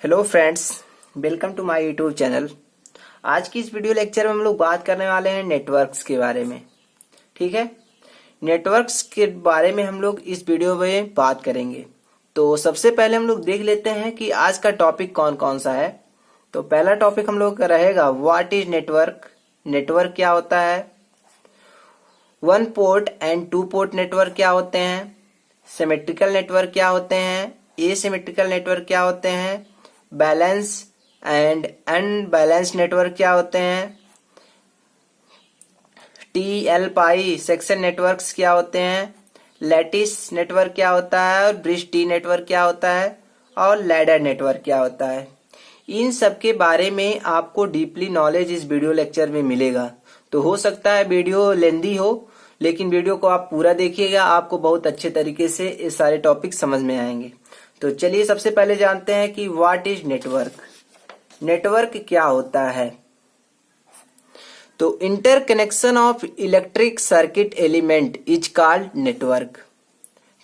Hello friends, welcome to my YouTube channel. आज की इस वीडियो लेक्चर में हम लोग बात करने वाले हैं नेटवर्क्स के बारे में। ठीक है, नेटवर्क्स के बारे में हम लोग इस वीडियो में बात करेंगे। तो सबसे पहले हम लोग देख लेते हैं कि आज का टॉपिक कौन कौन सा है। तो पहला टॉपिक हम लोग का रहेगा व्हाट इज नेटवर्क। नेटवर्क क्या होता है, one port and two port network क्या होते हैं, सिमेट्रिकल नेटवर्क क्या होते हैं, एसिमेट्रिकल नेटवर्क क्या होते हैं, बैलेंस एंड अनबैलेंस नेटवर्क क्या होते हैं, टीएल पाई सेक्शन नेटवर्क्स क्या होते हैं, लैटिस नेटवर्क क्या होता है और ब्रिज टी नेटवर्क क्या होता है और लैडर नेटवर्क क्या होता है। इन सब के बारे में आपको डीपली नॉलेज इस वीडियो लेक्चर में मिलेगा। तो हो सकता है वीडियो लेंदी हो, लेकिन वीडियो को आप पूरा देखिएगा, आपको बहुत अच्छे तरीके से ये सारे टॉपिक समझ में आएंगे। तो चलिए सबसे पहले जानते हैं कि व्हाट इज नेटवर्क। नेटवर्क क्या होता है। तो interconnection of electric circuit element is called network.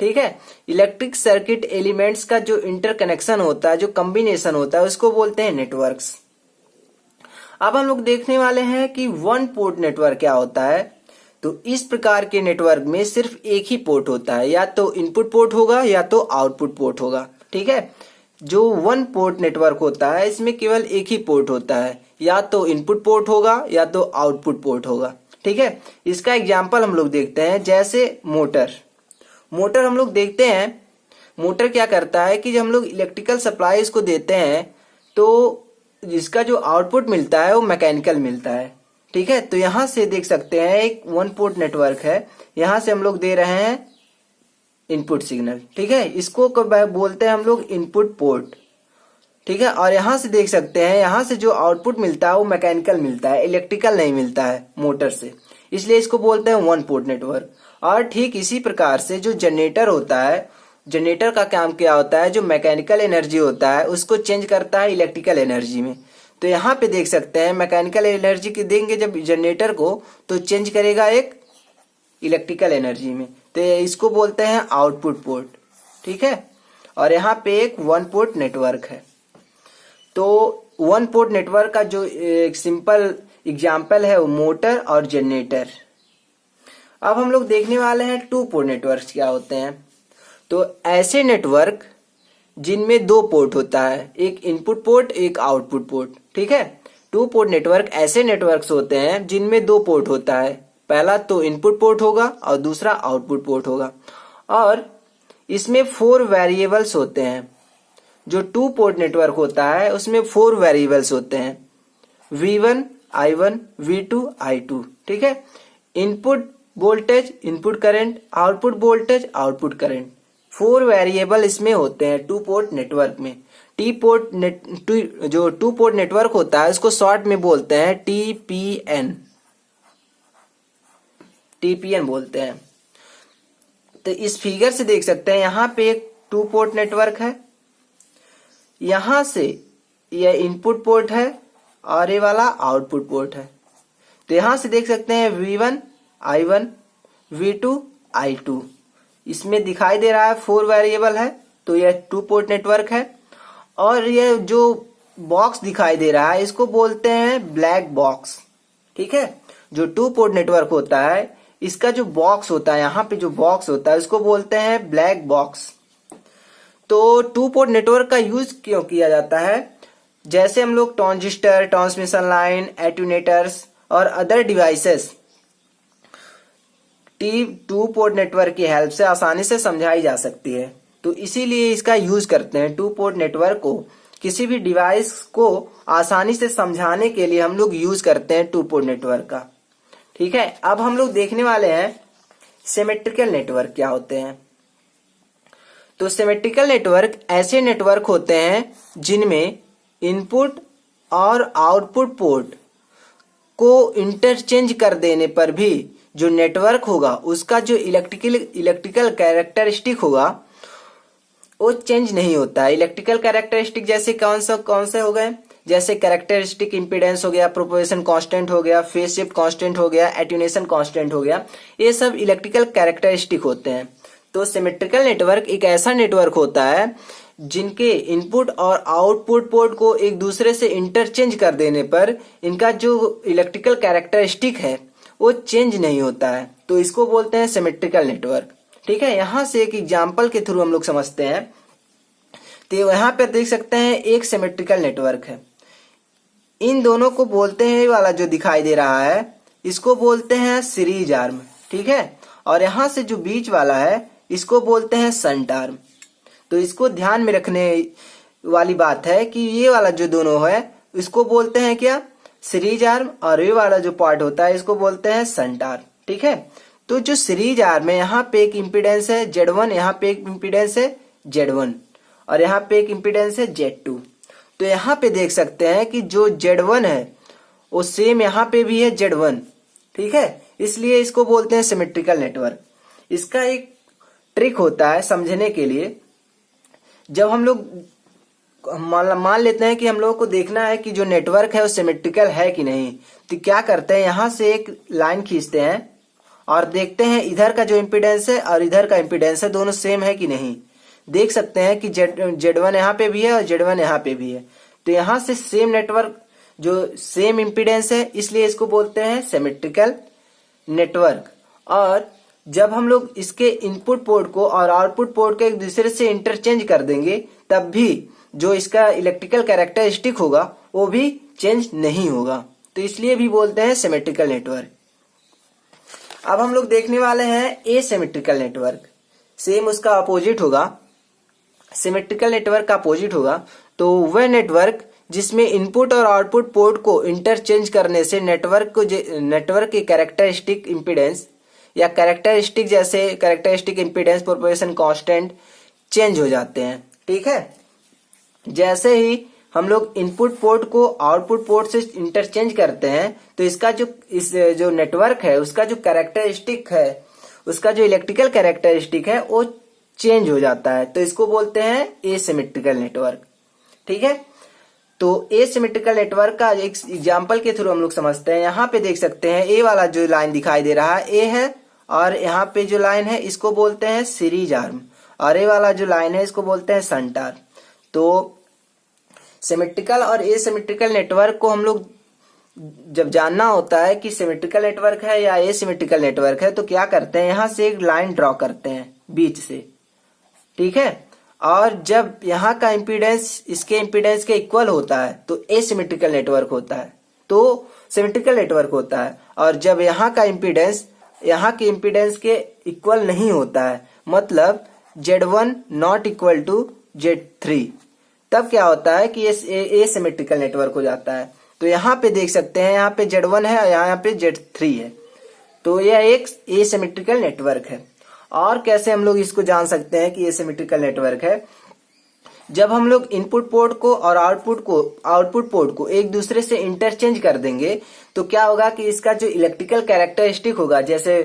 ठीक है, इलेक्ट्रिक सर्किट एलिमेंट्स का जो इंटरकनेक्शन होता है, जो कॉम्बिनेशन होता है, उसको बोलते हैं नेटवर्क्स। अब हम लोग देखने वाले हैं कि वन पोर्ट नेटवर्क क्या होता है। तो इस प्रकार के नेटवर्क में सिर्फ एक ही पोर्ट होता है, या तो इनपुट पोर्ट होगा या तो आउटपुट पोर्ट होगा। ठीक है, जो वन पोर्ट नेटवर्क होता है इसमें केवल एक ही पोर्ट होता है, या तो इनपुट पोर्ट होगा या तो आउटपुट पोर्ट होगा। ठीक है, इसका एग्जाम्पल हम लोग देखते हैं, जैसे मोटर हम लोग देखते हैं। मोटर क्या करता है कि जब हम लोग इलेक्ट्रिकल सप्लाई इसको देते हैं तो इसका जो आउटपुट मिलता है वो मैकेनिकल मिलता है। ठीक है, तो यहां से देख सकते हैं एक वन पोर्ट नेटवर्क है, यहां से हम लोग दे रहे हैं इनपुट सिग्नल। ठीक है, इसको बोलते हैं हम लोग इनपुट पोर्ट। ठीक है, और यहां से देख सकते हैं, यहां से जो आउटपुट मिलता है वो मैकेनिकल मिलता है, इलेक्ट्रिकल नहीं मिलता है मोटर से, इसलिए इसको बोलते हैं वन पोर्ट नेटवर्क। और ठीक इसी प्रकार से जो जनरेटर होता है, जनरेटर का काम क्या होता है, जो मैकेनिकल एनर्जी होता है उसको चेंज करता है इलेक्ट्रिकल एनर्जी में। तो यहाँ पे देख सकते हैं मैकेनिकल एनर्जी की देंगे जब जनरेटर को, तो चेंज करेगा एक इलेक्ट्रिकल एनर्जी में, तो इसको बोलते हैं आउटपुट पोर्ट। ठीक है, और यहाँ पे एक वन पोर्ट नेटवर्क है। तो वन पोर्ट नेटवर्क का जो एक सिंपल एग्जाम्पल है वो मोटर और जनरेटर। अब हम लोग देखने वाले हैं टू पोर्ट नेटवर्क क्या होते हैं। तो ऐसे नेटवर्क जिनमें दो पोर्ट होता है, एक इनपुट पोर्ट एक आउटपुट पोर्ट। ठीक है, टू पोर्ट नेटवर्क ऐसे नेटवर्क्स होते हैं जिनमें दो पोर्ट होता है, पहला तो इनपुट पोर्ट होगा और दूसरा आउटपुट पोर्ट होगा, और इसमें 4 वेरिएबल्स होते हैं। जो टू पोर्ट नेटवर्क होता है उसमें 4 वेरिएबल्स होते हैं, V1, I1, V2, I2। ठीक है, input voltage, input current, output voltage, output current, 4 variable इसमें होते हैं टू पोर्ट नेटवर्क में। जो टू पोर्ट नेटवर्क होता है उसको शॉर्ट में बोलते हैं टीपीएन बोलते हैं। तो इस फिगर से देख सकते हैं, यहां पे एक टू पोर्ट नेटवर्क है, यहां से यह इनपुट पोर्ट है और ये वाला आउटपुट पोर्ट है। तो यहां से देख सकते हैं V1, I1, V2, I2, इसमें दिखाई दे रहा है 4 वेरिएबल है, तो यह टू पोर्ट नेटवर्क है। और यह जो बॉक्स दिखाई दे रहा है इसको बोलते हैं ब्लैक बॉक्स। ठीक है, जो टू पोर्ट नेटवर्क होता है इसका जो बॉक्स होता है, यहाँ पे जो बॉक्स होता है उसको बोलते हैं ब्लैक बॉक्स। तो टू पोर्ट नेटवर्क का यूज क्यों किया जाता है, जैसे हम लोग ट्रांजिस्टर, ट्रांसमिशन लाइन, एट्यूनेटर्स और other devices two port network की हेल्प से आसानी से समझाई जा सकती है, तो इसीलिए इसका यूज करते हैं। टू पोर्ट नेटवर्क को किसी भी डिवाइस को आसानी से समझाने के लिए हम लोग यूज करते हैं टू पोर्ट नेटवर्क का। ठीक है, अब हम लोग देखने वाले हैं सिमेट्रिकल नेटवर्क क्या होते हैं। तो सिमेट्रिकल नेटवर्क ऐसे नेटवर्क होते हैं जिनमें इनपुट और आउटपुट पोर्ट को इंटरचेंज कर देने पर भी जो नेटवर्क होगा उसका जो इलेक्ट्रिकल कैरेक्टरिस्टिक होगा वो चेंज नहीं होता है। इलेक्ट्रिकल कैरेक्टरिस्टिक जैसे कौन से हो गए, जैसे कैरेक्टरिस्टिक इंपीडेंस हो गया, प्रोपोर्शन कांस्टेंट हो गया, फेज शिफ्ट कांस्टेंट हो गया, एट्यूनेशन कांस्टेंट हो गया, ये सब इलेक्ट्रिकल कैरेक्टरिस्टिक होते हैं। तो सिमेट्रिकल नेटवर्क एक ऐसा नेटवर्क होता है जिनके इनपुट और आउटपुट पोर्ट को एक दूसरे से इंटरचेंज कर देने पर इनका जो इलेक्ट्रिकल कैरेक्टरिस्टिक है वो चेंज नहीं होता है, तो इसको बोलते हैं सिमेट्रिकल नेटवर्क। ठीक है, यहां से एक एग्जांपल के थ्रू हम लोग समझते हैं। तो यहाँ पे देख सकते हैं एक सिमेट्रिकल नेटवर्क है, इन दोनों को बोलते हैं, ये वाला जो दिखाई दे रहा है इसको बोलते हैं सीरीज आर्म। ठीक है, और यहां से जो बीच वाला है इसको बोलते हैं शंट आर्म। तो इसको ध्यान में रखने वाली बात है कि ये वाला जो दोनों है इसको बोलते हैं क्या, सीरीज आर्म, और ये वाला जो पार्ट होता है इसको बोलते हैं शंट आर्म। ठीक है, तो जो सीरीज आर्म है यहाँ पे एक इम्पीडेंस है Z1, यहाँ पे एक इम्पीडेंस है Z1 और यहाँ पे एक इम्पीडेंस है Z2। तो यहाँ पे देख सकते हैं कि जो Z1 है वो सेम यहाँ पे भी है Z1। ठीक है, इसलिए इसको बोलते हैं सिमेट्रिकल नेटवर्क। इसका एक ट्रिक होता है समझने के लिए, जब हम लोग मान लेते हैं कि हम लोगों को देखना है कि जो नेटवर्क है वो सिमेट्रिकल है कि नहीं, तो क्या करते हैं, यहां से एक लाइन खींचते हैं और देखते हैं इधर का जो इम्पीडेंस है और इधर का इम्पीडेंस है दोनों सेम है कि नहीं। देख सकते हैं कि Z1 यहाँ पे भी है और Z1 यहाँ पे भी है, तो यहाँ से सेम नेटवर्क जो सेम इम्पीडेंस है, इसलिए इसको बोलते हैं सिमेट्रिकल नेटवर्क। और जब हम लोग इसके इनपुट पोर्ट को और आउटपुट पोर्ट को एक दूसरे से इंटरचेंज कर देंगे तब भी जो इसका इलेक्ट्रिकल कैरेक्टरिस्टिक होगा वो भी चेंज नहीं होगा, तो इसलिए भी बोलते हैं सिमेट्रिकल नेटवर्क। अब हम लोग देखने वाले हैं एसिमेट्रिकल नेटवर्क। सेम उसका अपोजिट होगा, सिमेट्रिकल नेटवर्क का अपोजिट होगा। तो वह नेटवर्क जिसमें इनपुट और आउटपुट पोर्ट को इंटरचेंज करने से नेटवर्क की कैरेक्टरिस्टिक इंपीडेंस या characteristic impedance proportion constant change हो जाते हैं। ठीक है, जैसे ही हम लोग इनपुट पोर्ट को आउटपुट पोर्ट से इंटरचेंज करते हैं तो इसका जो नेटवर्क है उसका जो कैरेक्टरिस्टिक है, उसका जो इलेक्ट्रिकल कैरेक्टरिस्टिक है वो चेंज हो जाता है, तो इसको बोलते हैं एसिमेट्रिकल नेटवर्क। ठीक है, तो एसिमेट्रिकल नेटवर्क का एक एग्जांपल के थ्रू हम लोग समझते हैं। यहाँ पे देख सकते हैं ए वाला जो लाइन दिखाई दे रहा है ए है, और यहाँ पे जो लाइन है इसको बोलते हैं सीरीज आर्म, और ए वाला जो लाइन है इसको बोलते हैं शंट आर्म। तो सिमेट्रिकल और एसिमेट्रिकल नेटवर्क को हम लोग जब जानना होता है कि सिमेट्रिकल नेटवर्क है या एसिमेट्रिकल नेटवर्क है, तो क्या करते हैं, यहाँ से एक लाइन ड्रॉ करते हैं बीच से। ठीक है, और जब यहाँ का इम्पीडेंस इसके इम्पीडेंस के इक्वल होता है तो एसिमेट्रिकल नेटवर्क होता है, तो सिमेट्रिकल नेटवर्क होता है। और जब यहाँ का इम्पीडेंस यहाँ के इम्पीडेंस के इक्वल नहीं होता है, मतलब Z1 not equal to Z3, तब क्या होता है कि ये एसिमेट्रिकल नेटवर्क हो जाता है। तो यहाँ पे देख सकते हैं यहाँ पे Z1 है और यहाँ पे Z3 है, तो यह एक एसिमेट्रिकल नेटवर्क है। और कैसे हम लोग इसको जान सकते हैं कि ये सिमेट्रिकल नेटवर्क है, जब हम लोग इनपुट पोर्ट को और आउटपुट पोर्ट को एक दूसरे से इंटरचेंज कर देंगे तो क्या होगा कि इसका जो इलेक्ट्रिकल कैरेक्टरिस्टिक होगा, जैसे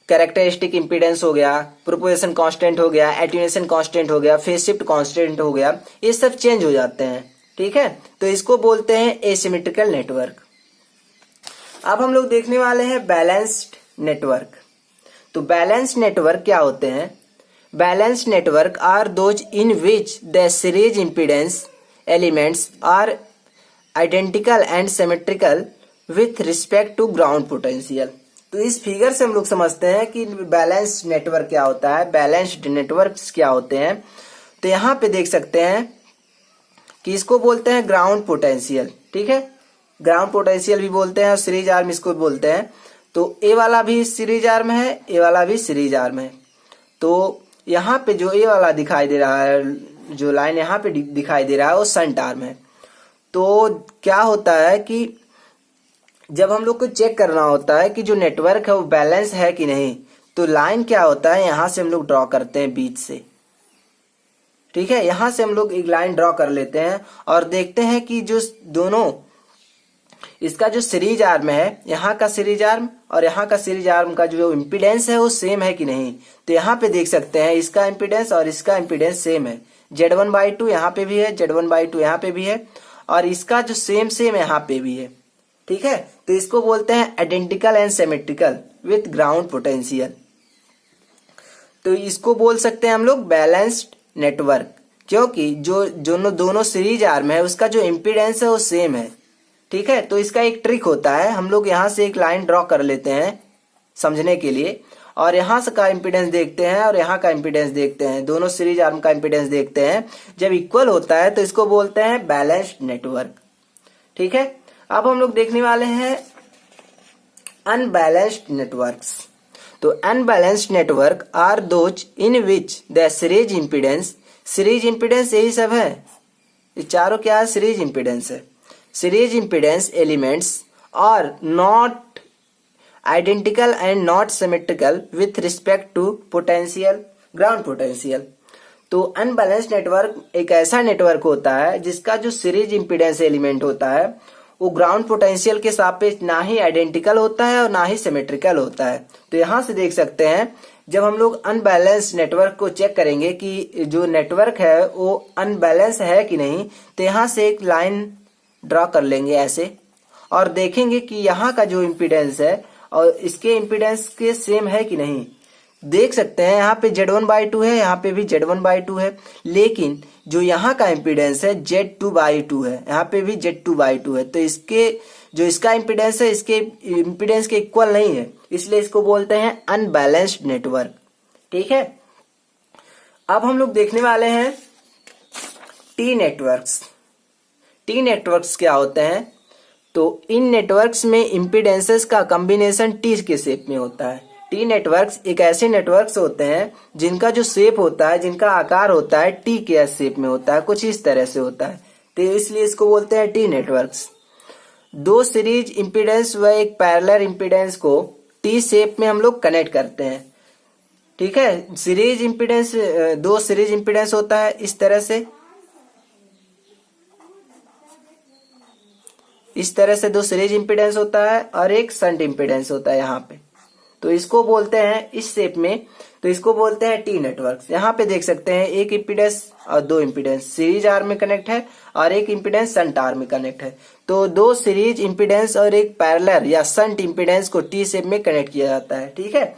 कैरेक्टरिस्टिक इंपीडेंस हो गया, प्रोपोर्शन कांस्टेंट हो गया, एटेन्यूएशन कांस्टेंट हो गया, फेज शिफ्ट कांस्टेंट हो गया, ये सब चेंज हो जाते हैं। ठीक है, तो इसको बोलते हैं एसिमेट्रिकल नेटवर्क। अब हम लोग देखने वाले हैं बैलेंस्ड नेटवर्क। तो बैलेंस्ड नेटवर्क क्या होते हैं, balanced network are those in which the series impedance elements are identical and symmetrical with respect to ground potential. तो इस फिगर से हम लोग समझते हैं कि बैलेंस्ड नेटवर्क क्या होता है, बैलेंस्ड नेटवर्क्स क्या होते हैं। तो यहाँ पे देख सकते हैं कि इसको बोलते हैं ग्राउंड पोटेंशियल। ठीक है, ग्राउंड पोटेंशियल भी बोलते हैं और सीरीज आर्म इसको बोलते हैं। तो ए वाला भी सीरीज आर्म है, ए वाला भी सीरीज आर्म है। तो यहाँ पे जो ए वाला दिखाई दे रहा है, जो लाइन यहाँ पे दिखाई दे रहा है वो शंट आर्म है। तो क्या होता है कि जब हम लोग को चेक करना होता है कि जो नेटवर्क है वो बैलेंस है कि नहीं, तो लाइन क्या होता है, यहाँ से हम लोग ड्रॉ करते हैं बीच से। ठीक है, यहाँ से हम लोग एक लाइन ड्रॉ कर लेते हैं और देखते हैं कि जो दोनों इसका जो सीरीज आर्म है, यहाँ का सीरीज आर्म और यहाँ का सीरीज आर्म का जो इम्पीडेंस है वो सेम है कि नहीं। तो यहाँ पे देख सकते हैं इसका इम्पीडेंस और इसका इम्पीडेंस सेम है, Z1/2 यहाँ पे भी है, Z1/2 यहाँ पे भी है, और इसका जो सेम यहाँ पे भी है। ठीक है, तो इसको बोलते हैं identical and symmetrical with ground potential. तो इसको बोल सकते हैं हम लोग बैलेंस्ड नेटवर्क, क्योंकि जो दोनों सीरीज आर्म है उसका जो इम्पीडेंस है वो सेम है। ठीक है, तो इसका एक ट्रिक होता है, हम लोग यहाँ से एक लाइन ड्रॉ कर लेते हैं समझने के लिए, और यहाँ से का इम्पीडेंस देखते हैं और यहाँ का इम्पीडेंस देखते हैं, दोनों सीरीज आर्म का इम्पीडेंस देखते हैं। जब इक्वल होता है तो इसको बोलते हैं बैलेंस्ड नेटवर्क। ठीक है, अब हम लोग देखने वाले हैं अनबैलेंस्ड नेटवर्क्स। तो unbalanced network are those in which the series impedance यही सब है, ये चारों क्या है, सीरीज इम्पीडेंस है। Series impedance elements are not identical and not symmetrical with respect to potential, ground potential. तो अनबैलेंस्ड नेटवर्क एक ऐसा नेटवर्क होता है जिसका जो सीरीज इम्पीडेंस एलिमेंट होता है वो ग्राउंड पोटेंशियल के सापेक्ष ना ही आइडेंटिकल होता है और ना ही सिमेट्रिकल होता है। तो यहां से देख सकते हैं, जब हम लोग अनबैलेंस नेटवर्क को चेक करेंगे कि जो नेटवर्क है वो अनबैलेंस है कि नहीं, तो यहां से एक लाइन ड्रॉ कर लेंगे ऐसे, और देखेंगे कि यहाँ का जो इम्पीडेंस है और इसके इम्पीडेंस के सेम है कि नहीं। देख सकते हैं यहाँ पे Z1/2 है, यहाँ पे भी Z1/2 है, लेकिन जो यहाँ का इम्पीडेंस है Z2/2 है, यहाँ पे भी Z2/2 है। तो इसका इम्पीडेंस है इसके इम्पीडेंस के इक्वल नहीं है, इसलिए इसको बोलते हैं अनबैलेंस्ड नेटवर्क। ठीक है, अब हम लोग देखने वाले हैं टी नेटवर्क्स। टी नेटवर्क्स क्या होते हैं? तो इन नेटवर्क्स में इम्पीडेंसेस का कॉम्बिनेशन टी के शेप में होता है। टी नेटवर्क्स एक ऐसे नेटवर्क्स होते हैं जिनका जो शेप होता है, जिनका आकार होता है टी के शेप में होता है, कुछ इस तरह से होता है, तो इसलिए इसको बोलते हैं टी नेटवर्क्स। दो सीरीज इम्पीडेंस व एक पैरेलल इम्पीडेंस को टी शेप में हम लोग कनेक्ट करते हैं। ठीक है, सीरीज इम्पीडेंस, दो सीरीज इम्पीडेंस होता है इस तरह से, इस तरह से दो सीरीज इम्पीडेंस होता है और एक शंट इम्पीडेंस होता है यहाँ पे, तो इसको बोलते हैं इस शेप में, तो इसको बोलते हैं टी नेटवर्क्स। यहाँ पे देख सकते हैं एक इम्पीडेंस और दो इम्पीडेंस सीरीज आर में कनेक्ट है और एक इम्पीडेंस शंट आर में कनेक्ट है। तो दो सीरीज इम्पीडेंस और एक पैरेलल या शंट इम्पीडेंस को टी शेप में कनेक्ट किया जाता है। ठीक है,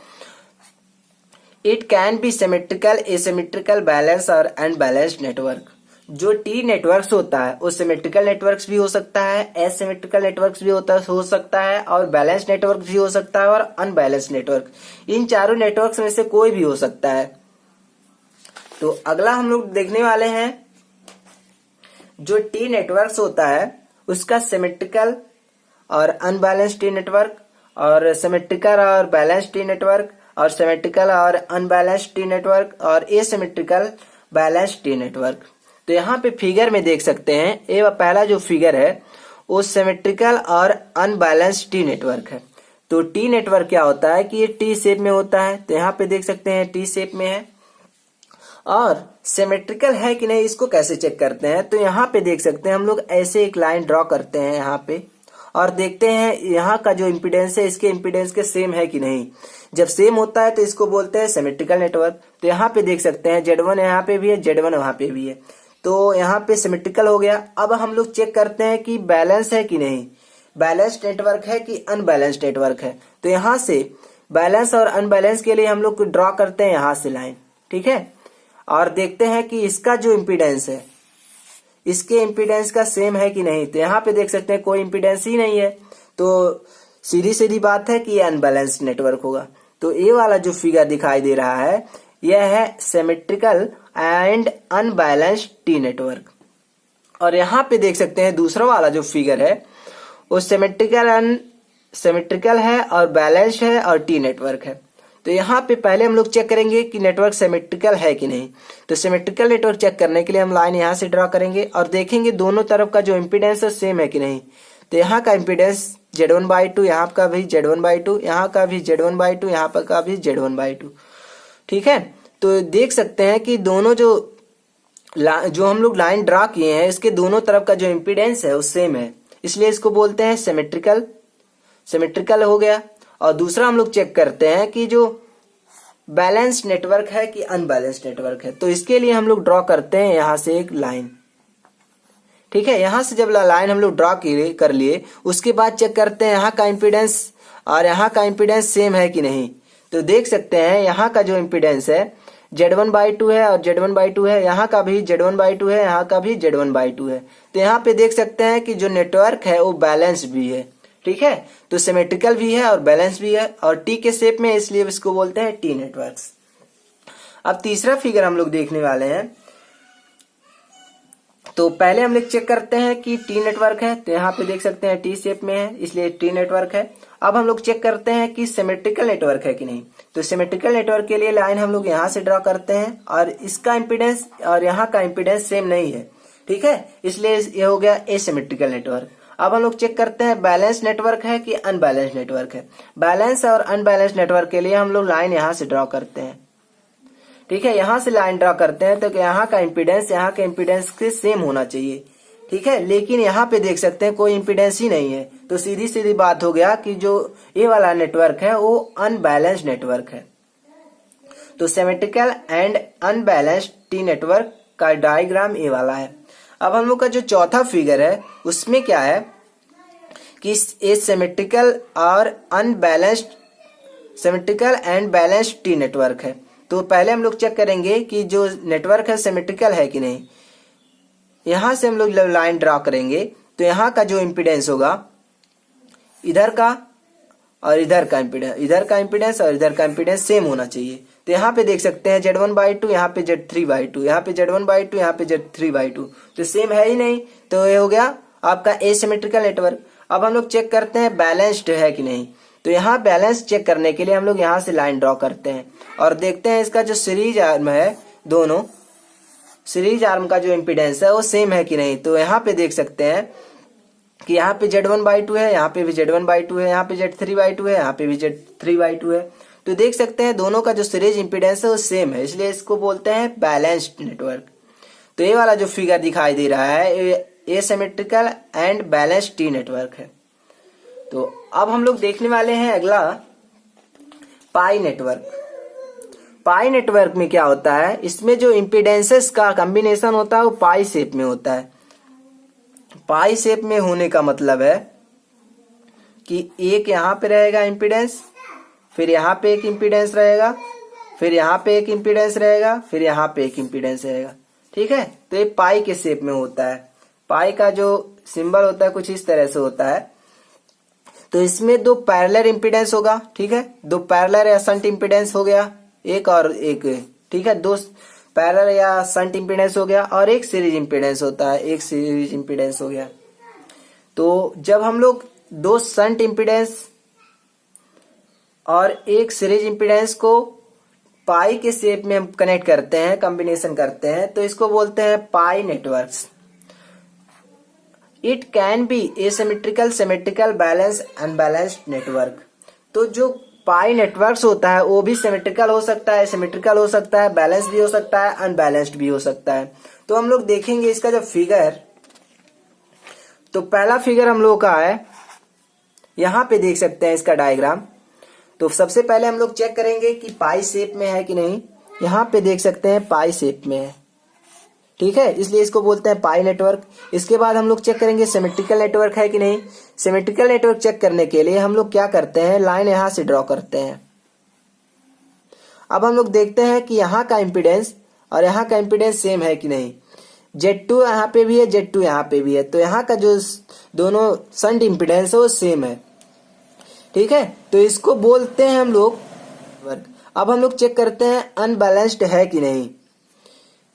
it can be symmetrical, asymmetrical, balance और अनबैलेंस्ड नेटवर्क। जो टी नेटवर्क्स होता है वो सिमेट्रिकल नेटवर्क्स भी हो सकता है, एसिमेट्रिकल नेटवर्क्स भी हो सकता है, और बैलेंस नेटवर्क भी हो सकता है, और अनबैलेंस नेटवर्क, इन चारों नेटवर्क्स में से कोई भी हो सकता है। तो अगला हम लोग देखने वाले हैं जो टी नेटवर्क्स होता है उसका सिमेट्रिकल और अनबैलेंस टी नेटवर्क, और सिमेट्रिकल और बैलेंस टी नेटवर्क, और सिमेट्रिकल और अनबैलेंस टी नेटवर्क, और एसिमेट्रिकल बैलेंस टी नेटवर्क। तो यहाँ पे फिगर में देख सकते हैं, ये पहला जो फिगर है वो सिमेट्रिकल और अनबैलेंस टी नेटवर्क है। तो टी नेटवर्क क्या होता है कि ये टी शेप में होता है, तो यहाँ पे देख सकते हैं टी शेप में है। और सिमेट्रिकल है कि नहीं इसको कैसे चेक करते हैं, तो यहाँ पे देख सकते हैं हम लोग ऐसे एक लाइन ड्रॉ करते हैं यहाँ पे, और देखते हैं यहाँ का जो इम्पीडेंस है इसके इम्पीडेंस के सेम है कि नहीं। जब सेम होता है तो इसको बोलते हैं सिमेट्रिकल नेटवर्क। तो यहाँ पे देख सकते हैं Z1 यहाँ पे भी है, Z1 वहां पे भी है, तो यहाँ पे सिमेट्रिकल हो गया। अब हम लोग चेक करते हैं कि बैलेंस है कि नहीं, बैलेंस्ड नेटवर्क है कि अनबैलेंस्ड नेटवर्क है। तो यहाँ से बैलेंस और अनबैलेंस के लिए हम लोग ड्रॉ करते हैं यहाँ से लाइन। ठीक है, और देखते हैं कि इसका जो इम्पीडेंस है इसके इम्पीडेंस का सेम है कि नहीं। तो यहाँ पे देख सकते हैं कोई इम्पीडेंस ही नहीं है, तो सीधी सीधी बात है कि ये अनबैलेंस्ड नेटवर्क होगा। तो ये वाला जो फिगर दिखाई दे रहा है यह है symmetrical and unbalanced T network. और यहाँ पे देख सकते हैं दूसरा वाला जो फिगर है वो सिमेट्रिकल है और बैलेंस है और टी नेटवर्क है। तो यहाँ पे पहले हम लोग चेक करेंगे कि नेटवर्क सिमेट्रिकल है कि नहीं। तो सिमेट्रिकल नेटवर्क चेक करने के लिए हम लाइन यहाँ से ड्रॉ करेंगे और देखेंगे दोनों तरफ का जो इम्पीडेंस है सेम है कि नहीं। तो यहाँ का इम्पीडेंस Z1/2, यहाँ का भी Z1/2, यहाँ का भी Z1/2, यहाँ पर का भी Z1/2। ठीक है, तो देख सकते हैं कि दोनों जो हम लोग लाइन ड्रा किए हैं इसके दोनों तरफ का जो इम्पीडेंस है वो सेम है, इसलिए इसको बोलते हैं सिमेट्रिकल हो गया। और दूसरा हम लोग चेक करते हैं कि जो बैलेंस नेटवर्क है कि अनबैलेंस्ड नेटवर्क है। तो इसके लिए हम लोग ड्रॉ करते हैं यहाँ से एक लाइन। ठीक है, यहाँ से जब लाइन हम लोग ड्रॉ कर लिए उसके बाद चेक करते हैं यहाँ का इम्पीडेंस और यहाँ का इम्पीडेंस सेम है कि नहीं। तो देख सकते हैं यहाँ का जो इम्पीडेंस है Z1/2 है और Z1/2 है, यहाँ का भी Z1/2 है, यहाँ का भी Z1/2 है। तो यहाँ पे देख सकते हैं कि जो नेटवर्क है वो बैलेंस भी है, ठीक है। तो सिमेट्रिकल भी है और बैलेंस भी है और टी के शेप में, इसलिए इसको बोलते हैं टी नेटवर्क्स। अब तीसरा फिगर हम लोग देखने वाले हैं। तो पहले हम लोग चेक करते हैं कि टी नेटवर्क है, तो यहाँ पे देख सकते हैं टी शेप में है, इसलिए टी नेटवर्क है। अब हम लोग चेक करते हैं कि सिमेट्रिकल नेटवर्क है कि नहीं। तो सिमेट्रिकल नेटवर्क के लिए लाइन हम लोग यहाँ से ड्रॉ करते हैं और इसका इम्पीडेंस और यहाँ का इम्पीडेंस सेम नहीं है, ठीक है, इसलिए ये हो गया एसिमेट्रिकल नेटवर्क। अब हम लोग चेक करते हैं बैलेंस नेटवर्क है कि अनबैलेंस नेटवर्क है। बैलेंस और अनबैलेंस नेटवर्क के लिए हम लोग लाइन यहाँ से ड्रॉ करते हैं, ठीक है। यहाँ से लाइन ड्रॉ करते हैं तो यहाँ का इम्पीडेंस यहाँ के इम्पीडेंस के सेम होना चाहिए, ठीक है। लेकिन यहाँ पे देख सकते हैं कोई इम्पीडेंस ही नहीं है, तो सीधी सीधी बात हो गया कि जो ये वाला नेटवर्क है वो अनबैलेंस्ड नेटवर्क है। तो symmetrical and unbalanced T network का डायग्राम ये वाला है। अब हम लोग का जो चौथा फिगर है उसमें क्या है कि ये सिमेट्रिकल और unbalanced, symmetrical and balanced T network है। तो पहले हम लोग चेक करेंगे कि जो नेटवर्क है सिमेट्रिकल है कि नहीं। यहां से हम लोग लाइन ड्रॉ करेंगे तो यहाँ का जो इम्पीडेंस होगा इधर का और इधर का इम्पीडेंस, इधर का इम्पीडेंस और इधर का इम्पीडेंस सेम होना चाहिए। तो यहाँ पे देख सकते हैं Z1/2, यहाँ पे Z3/2, यहाँ पे Z1/2, यहाँ पे Z3/2, तो सेम है ही नहीं, तो ये हो गया आपका एसिमेट्रिकल नेटवर्क। अब हम लोग चेक करते हैं बैलेंस्ड है कि नहीं। तो यहाँ बैलेंस चेक करने के लिए हम लोग यहाँ से लाइन ड्रॉ करते हैं और देखते हैं इसका जो सीरीज आर्म है, दोनों सीरीज आर्म का जो इम्पीडेंस है वो सेम है कि नहीं। तो यहाँ पे देख सकते हैं कि यहाँ पे Z1/2 है, यहाँ पे भी Z1/2 है, यहाँ पे Z3/2 है, यहाँ पे भी Z3/2 है। तो देख सकते हैं दोनों का जो सीरीज इम्पीडेंस है वो सेम है, इसलिए इसको बोलते हैं बैलेंस्ड नेटवर्क। तो ये वाला जो फिगर दिखाई दे रहा है ये asymmetrical and balanced T network है। तो अब हम लोग देखने वाले हैं अगला पाई नेटवर्क। पाई नेटवर्क में क्या होता है, इसमें जो इम्पीडेंसेस का कॉम्बिनेशन होता है वो पाई शेप में होता है। पाई शेप में होने का मतलब है कि एक यहाँ पे रहेगा इम्पीडेंस, फिर यहाँ पे एक इम्पीडेंस रहेगा, फिर यहाँ पे एक इम्पीडेंस रहेगा, फिर यहाँ पे एक इम्पीडेंस रहेगा, ठीक है। तो ये पाई के शेप में होता है। पाई का जो सिंबल होता है कुछ इस तरह से होता है। तो इसमें दो पैरेलल इम्पीडेंस होगा, ठीक है, दो पैरेलल या शंट इम्पीडेंस हो गया एक और एक, ठीक है, दो पैरेलल या शंट इम्पीडेंस हो गया और एक सीरीज इम्पीडेंस होता है, एक सीरीज इम्पीडेंस हो गया। तो जब हम लोग दो शंट इम्पीडेंस और एक सीरीज इम्पीडेंस को पाई के शेप में हम कनेक्ट करते हैं, कॉम्बिनेशन करते हैं, तो इसको बोलते हैं pi networks. It can be asymmetrical, symmetrical, balance, unbalanced network. तो जो पाई नेटवर्क्स होता है वो भी सिमेट्रिकल हो सकता है, सिमेट्रिकल हो सकता है, बैलेंस भी हो सकता है, अनबैलेंस्ड भी हो सकता है। तो हम लोग देखेंगे इसका जो फिगर, तो पहला फिगर हम लोग का है, यहां पे देख सकते हैं इसका डायग्राम। तो सबसे पहले हम लोग चेक करेंगे कि पाई शेप में है कि नहीं। यहाँ पे देख सकते हैं पाई शेप में है, ठीक है, इसलिए इसको बोलते हैं पाई नेटवर्क। इसके बाद हम लोग चेक करेंगे सिमेट्रिकल नेटवर्क है कि नहीं। सिमेट्रिकल नेटवर्क चेक करने के लिए हम लोग क्या करते हैं, लाइन यहां से ड्रॉ करते हैं। अब हम लोग देखते हैं कि यहाँ का इम्पीडेंस और यहाँ का इम्पीडेंस सेम है कि नहीं। Z2 यहाँ पे भी है, Z2 यहाँ पे भी है, तो यहाँ का जो दोनों शंट इम्पीडेंस है वो सेम है, ठीक है। तो इसको बोलते हैं हम लोग नेटवर्क। अब हम लोग चेक करते हैं अनबैलेंस्ड है कि नहीं।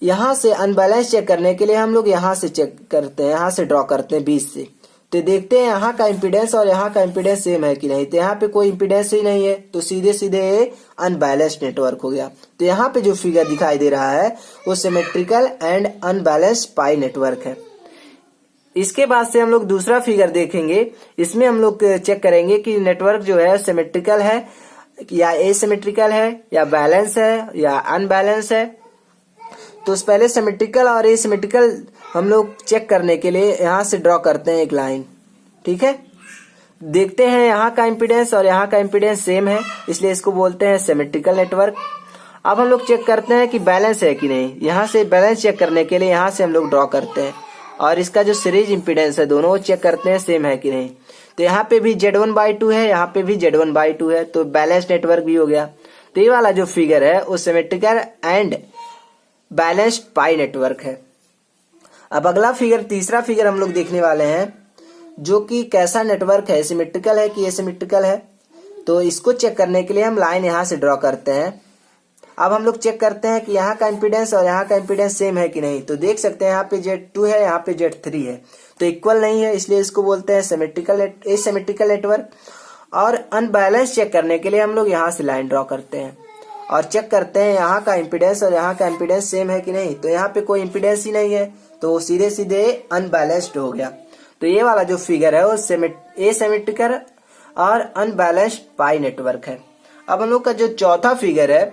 यहां से अनबैलेंस चेक करने के लिए हम लोग यहां से चेक करते हैं, यहां से ड्रॉ करते हैं बीच से। तो देखते हैं यहाँ का इम्पीडेंस और यहाँ का इम्पीडेंस सेम है कि नहीं। तो यहाँ पे कोई इम्पीडेंस ही नहीं है, तो सीधे सीधे ये अनबैलेंस्ड नेटवर्क हो गया। तो यहाँ पे जो फिगर दिखाई दे रहा है वो symmetrical and unbalanced pi network है। इसके बाद से हम लोग दूसरा फिगर देखेंगे। इसमें हम लोग चेक करेंगे कि नेटवर्क जो है सिमेट्रिकल है या एसिमेट्रिकल है या बैलेंस है या अनबैलेंस है। तो पहले सिमेट्रिकल और एसिमेट्रिकल हम लोग चेक करने के लिए यहाँ से ड्रॉ करते हैं एक लाइन, ठीक है। देखते हैं यहाँ का इम्पीडेंस और यहाँ का इम्पीडेंस सेम है, इसलिए इसको बोलते हैं सिमेट्रिकल नेटवर्क। अब हम लोग चेक करते हैं कि बैलेंस है कि नहीं। यहाँ से बैलेंस चेक करने के लिए यहाँ से हम लोग ड्रॉ करते हैं और इसका जो सीरीज इम्पीडेंस है दोनों चेक करते हैं सेम है कि नहीं। तो यहाँ पे भी Z1/2 है, यहाँ पे भी Z1/2 है, तो बैलेंस नेटवर्क भी हो गया। तो तो ये वाला जो फिगर है वो symmetrical and balanced pi network है। अब अगला फिगर, तीसरा फिगर हम लोग देखने वाले हैं, जो कि कैसा नेटवर्क है, सिमेट्रिकल है कि एसिमेट्रिकल है। तो इसको चेक करने के लिए हम लाइन यहाँ से ड्रॉ करते हैं। अब हम लोग चेक करते हैं कि यहाँ का इम्पीडेंस और यहाँ का इम्पीडेंस सेम है कि नहीं। तो देख सकते हैं यहाँ पे Z2 है, यहाँ पे Z3 है, तो इक्वल नहीं है, इसलिए इसको बोलते हैं एसिमेट्रिकल नेटवर्क। और अनबैलेंस चेक करने के लिए हम लोग यहाँ से लाइन ड्रॉ करते हैं और चेक करते हैं यहाँ का इम्पीडेंस और यहाँ का इम्पीडेंस सेम है कि नहीं। तो यहाँ पे कोई इम्पीडेंस ही नहीं है, तो सीधे सीधे अनबैलेंस्ड हो गया। तो ये वाला जो फिगर है वो एसिमेट्रिकल और अनबैलेंस्ड पाई नेटवर्क है। अब हम लोग का जो चौथा फिगर है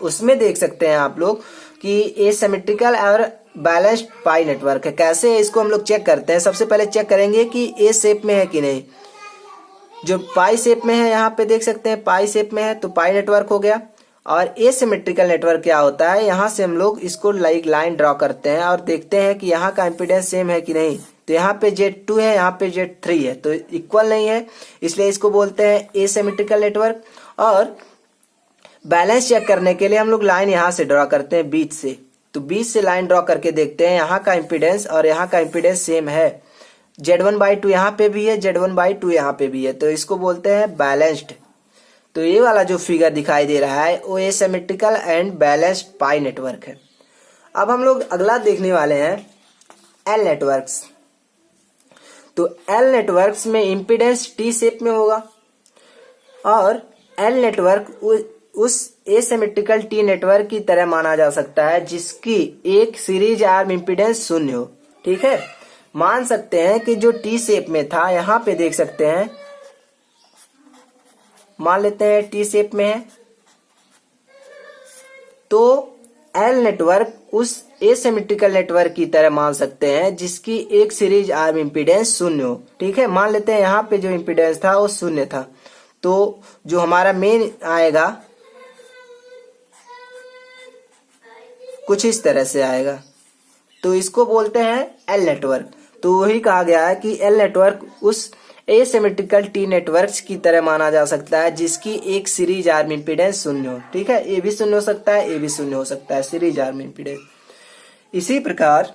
उसमें देख सकते हैं आप लोग कि एसिमेट्रिकल और बैलेंस्ड पाई नेटवर्क है। कैसे है इसको हम लोग चेक करते हैं। सबसे पहले चेक करेंगे कि ए शेप में है कि नहीं। जो पाई शेप में है, यहाँ पे देख सकते हैं पाई शेप में है, तो पाई नेटवर्क हो गया। और एसिमेट्रिकल नेटवर्क क्या होता है, यहाँ से हम लोग इसको लाइन ड्रॉ करते हैं और देखते हैं कि यहाँ का इम्पीडेंस सेम है कि नहीं। तो यहाँ पे Z2 है, यहाँ पे Z3 है, तो इक्वल नहीं है, इसलिए इसको बोलते हैं एसिमेट्रिकल नेटवर्क। और बैलेंस चेक करने के लिए हम लोग लाइन यहाँ से ड्रॉ करते हैं बीच से। तो बीच से लाइन ड्रॉ करके देखते हैं यहाँ का इम्पीडेंस और यहाँ का इम्पीडेंस सेम है। Z1/2 यहाँ पे भी है, Z1/2 यहाँ पे भी है, तो इसको बोलते हैं बैलेंस्ड। तो ये वाला जो फिगर दिखाई दे रहा है वो asymmetrical and balanced pi network है। अब हम लोग अगला देखने वाले हैं एल नेटवर्क्स। तो एल नेटवर्क्स में इम्पीडेंस टी शेप में होगा और एल नेटवर्क उस एसिमेट्रिकल टी नेटवर्क की तरह माना जा सकता है जिसकी एक सीरीज आर्म इम्पीडेंस 0 हो। ठीक है, मान सकते हैं कि जो टी शेप में था, यहाँ पे देख सकते हैं, मान लेते हैं टी शेप में है, तो एल नेटवर्क उस एसिमेट्रिकल नेटवर्क की तरह मान सकते हैं जिसकी एक सीरीज आर्म इम्पीडेंस 0 हो। ठीक है, मान लेते हैं यहाँ पे जो इम्पीडेंस था वो 0 था, तो जो हमारा मेन आएगा कुछ इस तरह से आएगा, तो इसको बोलते हैं एल नेटवर्क। तो वही कहा गया है कि एल नेटवर्क उस एसिमेट्रिकल टी नेटवर्क्स की तरह माना जा सकता है जिसकी एक सीरीज आर्म इम्पीडेंस 0 हो। ठीक है, ए भी 0 हो सकता है, ए भी 0 हो सकता है, सीरीज आर्म इम्पीडेंस। इसी प्रकार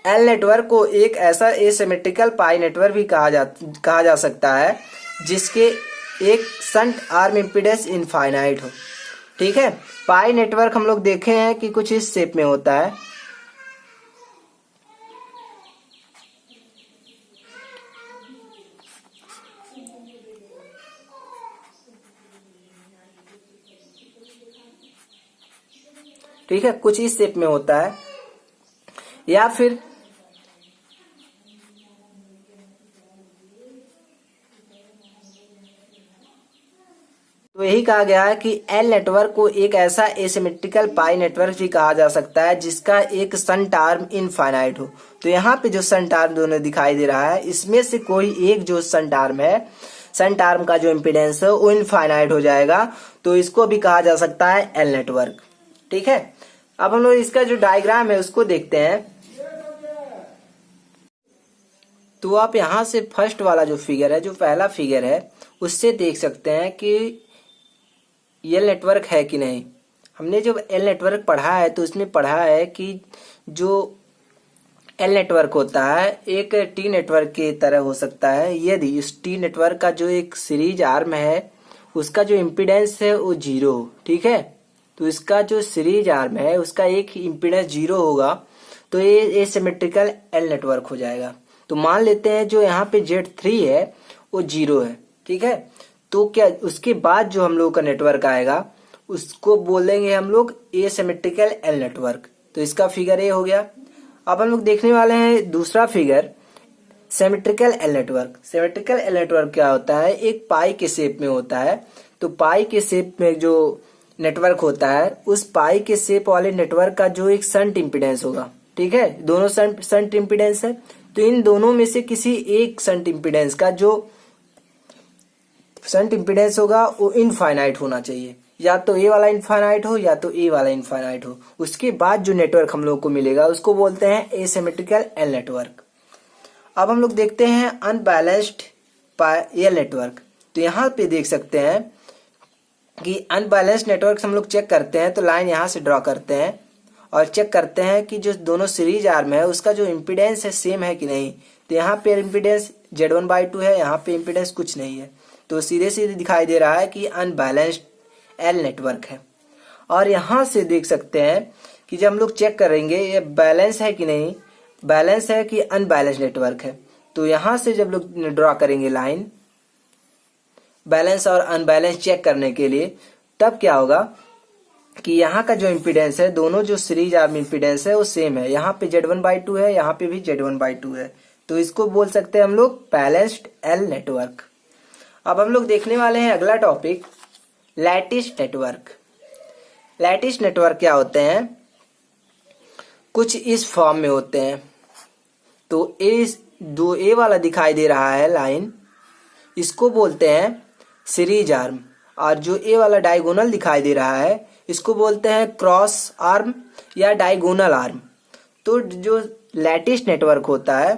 एल नेटवर्क को एक ऐसा एसिमेट्रिकल पाई नेटवर्क भी कहा जा सकता है जिसके एक शंट आर्म इम्पीडेंस इनफाइनाइट हो। ठीक है, पाई नेटवर्क हम लोग देखे हैं कि कुछ इस शेप में होता है। ठीक है, कुछ इस शेप में होता है, या फिर तो यही कहा गया है कि एल नेटवर्क को एक ऐसा एसिमेट्रिकल पाई नेटवर्क भी कहा जा सकता है जिसका एक शंट आर्म इनफाइनाइट हो। तो यहाँ पे जो शंट आर्म दोनों दिखाई दे रहा है, इसमें से कोई एक जो शंट आर्म है, शंट आर्म का जो इम्पीडेंस है वो इनफाइनाइट हो जाएगा, तो इसको भी कहा जा सकता है एल नेटवर्क। ठीक है, अब हम लोग इसका जो डायग्राम है उसको देखते हैं। तो आप यहाँ से फर्स्ट वाला जो फिगर है, जो पहला फिगर है, उससे देख सकते हैं कि एल नेटवर्क है कि नहीं। हमने जो एल नेटवर्क पढ़ा है तो उसमें पढ़ा है कि जो एल नेटवर्क होता है एक टी नेटवर्क की तरह हो सकता है यदि इस टी नेटवर्क का जो एक सीरीज आर्म है उसका जो इम्पीडेंस है वो 0 हो। ठीक है, तो इसका जो सीरीज आर्म है उसका एक इम्पीडेंस 0 होगा, तो ये एसिमेट्रिकल एल नेटवर्क हो जाएगा। तो मान लेते हैं जो यहाँ पे Z3 है वो 0 है। ठीक है, तो क्या उसके बाद जो हम लोग का नेटवर्क आएगा उसको बोलेंगे हम लोग एसिमेट्रिकल एल नेटवर्क। तो इसका फिगर ये हो गया। अब हम लोग देखने वाले हैं दूसरा figure, symmetrical L network. Symmetrical L network क्या होता है, एक पाई के शेप में होता है। तो पाई के शेप में जो नेटवर्क होता है, उस पाई के शेप वाले नेटवर्क का जो एक शंट इम्पीडेंस होगा। ठीक है, दोनों शंट इम्पीडेंस है, तो इन दोनों में से किसी एक शंट इम्पीडेंस का जो शंट इम्पीडेंस होगा वो इनफाइनाइट होना चाहिए, या तो ए वाला इनफाइनाइट हो या तो ए वाला इनफाइनाइट हो। उसके बाद जो नेटवर्क हम लोग को मिलेगा उसको बोलते हैं एसिमेट्रिकल एल नेटवर्क। अब हम लोग देखते हैं अनबैलेंस्ड एल नेटवर्क। तो यहाँ पे देख सकते हैं कि अनबैलेंस्ड नेटवर्क हम लोग चेक करते हैं तो लाइन यहाँ से ड्रॉ करते हैं और चेक करते हैं कि जो दोनों सीरीज आर्म है उसका जो इम्पीडेंस है सेम है कि नहीं। तो यहाँ पे इम्पीडेंस Z1/2 है, यहाँ पे इम्पीडेंस कुछ नहीं है, तो सीधे सीधे दिखाई दे रहा है कि अनबैलेंस्ड एल नेटवर्क है। और यहाँ से देख सकते हैं कि जब हम लोग चेक करेंगे ये बैलेंस है कि नहीं, बैलेंस है कि अनबैलेंस नेटवर्क है। तो यहाँ से जब लोग ड्रॉ करेंगे लाइन बैलेंस और अनबैलेंस चेक करने के लिए, तब क्या होगा कि यहाँ का जो इम्पीडेंस है, दोनों जो सीरीज आर्म इम्पीडेंस है वो सेम है। यहाँ पे Z1/2 है, यहाँ पे भी Z1/2 है, तो इसको बोल सकते हैं हम लोग बैलेंस्ड एल नेटवर्क। अब हम लोग देखने वाले हैं अगला topic, lattice network. Lattice network क्या होते हैं, कुछ इस फॉर्म में होते हैं। तो ए वाला दिखाई दे रहा है लाइन, इसको बोलते हैं सीरीज आर्म, और जो ए वाला डायगोनल दिखाई दे रहा है इसको बोलते हैं क्रॉस आर्म या डायगोनल आर्म। तो जो लैटिस नेटवर्क होता है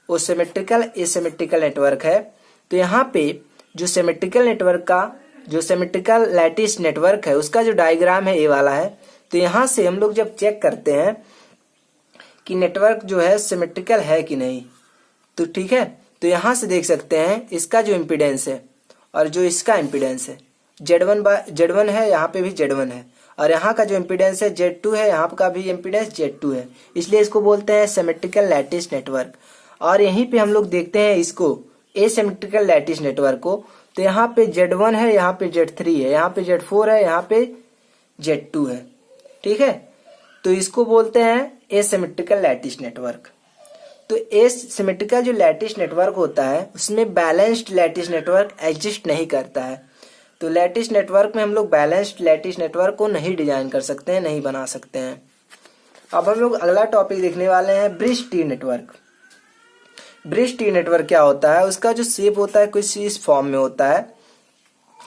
वो सिमेट्रिकल एसिमेट्रिकल नेटवर्क है। तो यहाँ पे जो सिमेट्रिकल नेटवर्क का जो सिमेट्रिकल लैटिस नेटवर्क है उसका जो डायग्राम है ए वाला है। तो यहाँ से हम लोग जब चेक करते हैं कि नेटवर्क जो है सिमेट्रिकल है कि नहीं, तो ठीक है, तो यहाँ से देख सकते हैं इसका जो इम्पीडेंस है और जो इसका इम्पीडेंस है Z1 है, यहाँ पे भी Z1 है, और यहाँ का जो इम्पीडेंस है Z2 है, यहाँ का भी इम्पीडेंस Z2 है, इसलिए इसको बोलते हैं सिमेट्रिकल लैटिस नेटवर्क। और यहीं पे हम लोग देखते हैं इसको एसिमेट्रिकल लैटिस नेटवर्क को। तो यहाँ पे Z1 है, यहाँ पे Z3 है, यहाँ पे Z4 है, यहाँ पे Z2 है, ठीक है, तो इसको बोलते हैं एसिमेट्रिकल लैटिस नेटवर्क। तो एसिमेट्रिकल जो लैटिस नेटवर्क होता है उसमें बैलेंस्ड लैटिस नेटवर्क एग्जिस्ट नहीं करता है। तो लैटिस नेटवर्क में हम लोग बैलेंस्ड लैटिस नेटवर्क को नहीं डिजाइन कर सकते हैं, नहीं बना सकते हैं। अब हम लोग अगला टॉपिक देखने वाले हैं, bridge T network. Bridge T network क्या होता है, उसका जो शेप होता है कुछ इस फॉर्म में होता है।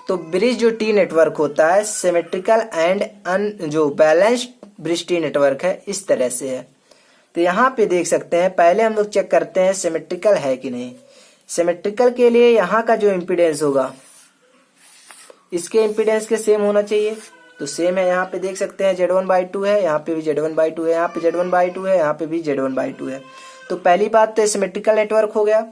तो ब्रिज जो टी नेटवर्क होता है सिमेट्रिकल एंड जो बैलेंस्ड ब्रिज टी नेटवर्क है इस तरह से है। तो यहाँ पे देख सकते हैं, पहले हम लोग चेक करते हैं सिमेट्रिकल है कि नहीं। सिमेट्रिकल के लिए यहाँ का जो इम्पीडेंस होगा इसके इम्पीडेंस के सेम होना चाहिए, तो सेम है। यहाँ पे देख सकते हैं Z1/2 है, यहाँ पे भी Z1/2 है, यहाँ पे Z1/2 है, यहाँ पे भी Z1/2 है। तो पहली बात तो सिमेट्रिकल नेटवर्क हो गया।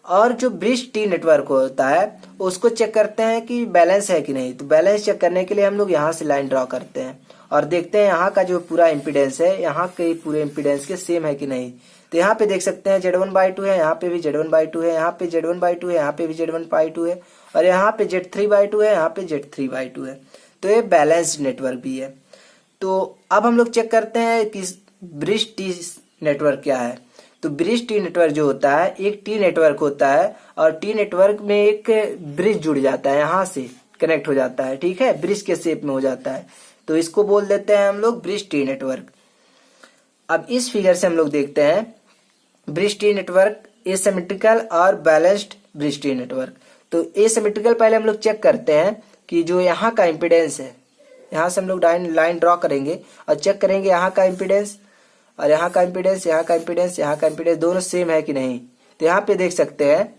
और जो ब्रिज टी नेटवर्क होता है उसको चेक करते हैं कि बैलेंस है कि नहीं। तो बैलेंस चेक करने के लिए हम लोग यहाँ से लाइन ड्रॉ करते हैं और देखते हैं यहाँ का जो पूरा इम्पीडेंस है यहाँ के पूरे इम्पीडेंस के सेम है कि नहीं। तो यहाँ पे देख सकते हैं Z1/2 है, यहाँ पे भी Z1/2 है, यहाँ पे Z1/2 है, यहाँ पे भी Z1/2 है, और यहाँ पे Z3/2 है, यहाँ पे Z3/2 है। तो ये बैलेंस्ड नेटवर्क भी है। तो अब हम लोग चेक करते हैं कि ब्रिज टी नेटवर्क क्या है। तो ब्रिज टी नेटवर्क जो होता है एक टी नेटवर्क होता है, और टी नेटवर्क में एक ब्रिज जुड़ जाता है, यहाँ से कनेक्ट हो जाता है, ठीक है, ब्रिज के शेप में हो जाता है। तो इसको बोल देते हैं हम लोग ब्रिज टी नेटवर्क। अब इस फिगर से हम लोग देखते हैं ब्रिज टी नेटवर्क एसिमेट्रिकल और बैलेंस्ड ब्रिज टी नेटवर्क। तो एसिमेट्रिकल पहले हम लोग चेक करते हैं कि जो यहाँ का इम्पीडेंस है, यहाँ से हम लोग लाइन ड्रॉ करेंगे और चेक करेंगे यहाँ का इम्पीडेंस और यहाँ का इम्पीडेंस, यहाँ का इम्पीडेंस, यहाँ का इम्पीडेंस दोनों सेम है कि नहीं। तो यहाँ पे देख सकते हैं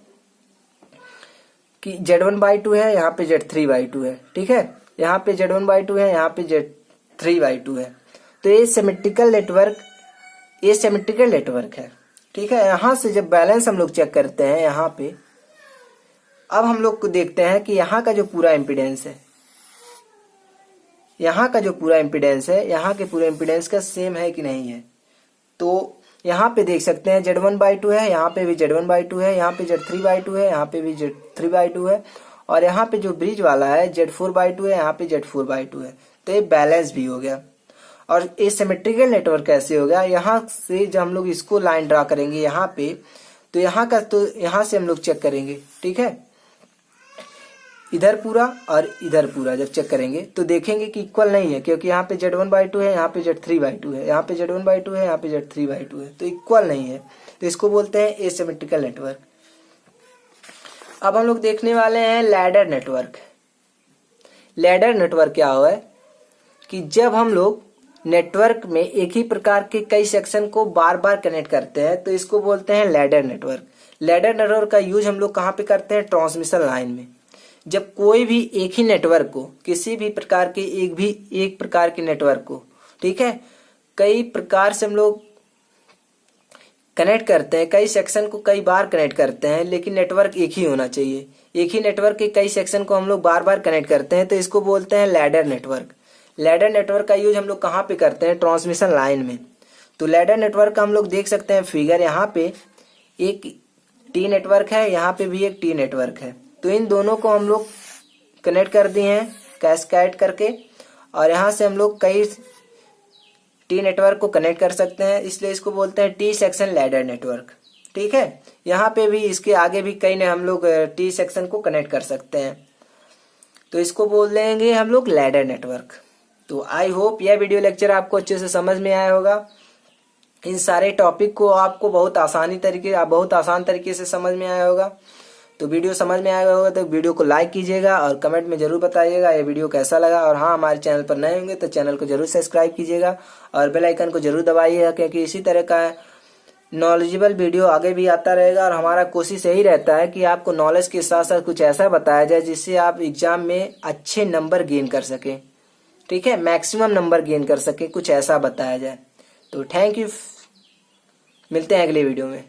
कि Z1/2 है, यहाँ पे Z3/2 है, ठीक है, यहाँ पे Z1/2 है, यहाँ पे Z3/2 है। तो ये सिमेट्रिकल नेटवर्क है, ठीक है। यहाँ से जब बैलेंस हम लोग चेक करते हैं यहाँ पे, अब हम लोग को देखते हैं कि यहाँ का जो पूरा इम्पीडेंस है, यहाँ का जो पूरा इम्पीडेंस है यहाँ के पूरे इम्पीडेंस का सेम है कि नहीं है। तो यहाँ पे देख सकते हैं Z1/2 है, यहाँ पे भी Z1/2 है, यहाँ पे Z3/2 है, यहाँ पे भी Z3/2 है, और यहाँ पे जो ब्रिज वाला है Z4/2 है, यहाँ पे Z4/2 है। तो ये बैलेंस भी हो गया। और ये सिमेट्रिकल नेटवर्क कैसे हो गया, यहाँ से जब हम लोग इसको लाइन ड्रा करेंगे यहाँ पे, तो यहाँ से हम लोग चेक करेंगे, ठीक है, इधर पूरा और इधर पूरा जब चेक करेंगे तो देखेंगे कि इक्वल नहीं है, क्योंकि यहाँ पे Z1/2 है, यहाँ पे Z3/2 है, यहाँ पे Z1/2 है, यहाँ पे Z3/2 है, तो इक्वल नहीं है। तो इसको बोलते हैं एसिमेट्रिकल नेटवर्क। अब हम लोग देखने वाले हैं लैडर नेटवर्क। लैडर नेटवर्क क्या हुआ है कि जब हम लोग नेटवर्क में एक ही प्रकार के कई सेक्शन को बार बार कनेक्ट करते हैं तो इसको बोलते हैं लैडर नेटवर्क। लैडर नेटवर्क का यूज हम लोग कहाँ पे करते हैं, ट्रांसमिशन लाइन में। जब कोई भी एक ही नेटवर्क को, किसी भी प्रकार के एक प्रकार के नेटवर्क को, ठीक है, कई प्रकार से हम लोग कनेक्ट करते हैं, कई सेक्शन को कई बार कनेक्ट करते हैं, लेकिन नेटवर्क एक ही होना चाहिए। एक ही नेटवर्क के कई सेक्शन को हम लोग बार बार कनेक्ट करते हैं, तो इसको बोलते हैं लैडर नेटवर्क। लैडर नेटवर्क का यूज हम लोग कहाँ पे करते हैं? ट्रांसमिशन लाइन में। तो लैडर नेटवर्क का हम लोग देख सकते हैं फिगर, यहाँ पे एक टी नेटवर्क है, यहाँ पे भी एक टी नेटवर्क है। तो इन दोनों को हम लोग कनेक्ट कर दिए हैं कैस्केड करके, और यहाँ से हम लोग कई टी नेटवर्क को कनेक्ट कर सकते हैं, इसलिए इसको बोलते हैं टी सेक्शन लैडर नेटवर्क। ठीक है, यहाँ पे भी इसके आगे भी कई ने हम लोग टी सेक्शन को कनेक्ट कर सकते हैं, तो इसको बोल देंगे हम लोग लैडर नेटवर्क। तो आई होप यह वीडियो लेक्चर आपको अच्छे से समझ में आया होगा। इन सारे टॉपिक को आपको बहुत आसान तरीके से समझ में आया होगा। तो वीडियो समझ में आया होगा तो वीडियो को लाइक कीजिएगा और कमेंट में जरूर बताइएगा ये वीडियो कैसा लगा। और हाँ, हमारे चैनल पर नए होंगे तो चैनल को जरूर सब्सक्राइब कीजिएगा और बेल आइकन को जरूर दबाइएगा, क्योंकि इसी तरह का नॉलेजेबल वीडियो आगे भी आता रहेगा। और हमारा कोशिश यही रहता है कि आपको नॉलेज के साथ साथ कुछ ऐसा बताया जाए जिससे आप एग्जाम में अच्छे नंबर गेन कर सकें। ठीक है, मैक्सिमम नंबर गेन कर सके, कुछ ऐसा बताया जाए। तो थैंक यू, मिलते हैं अगले वीडियो में।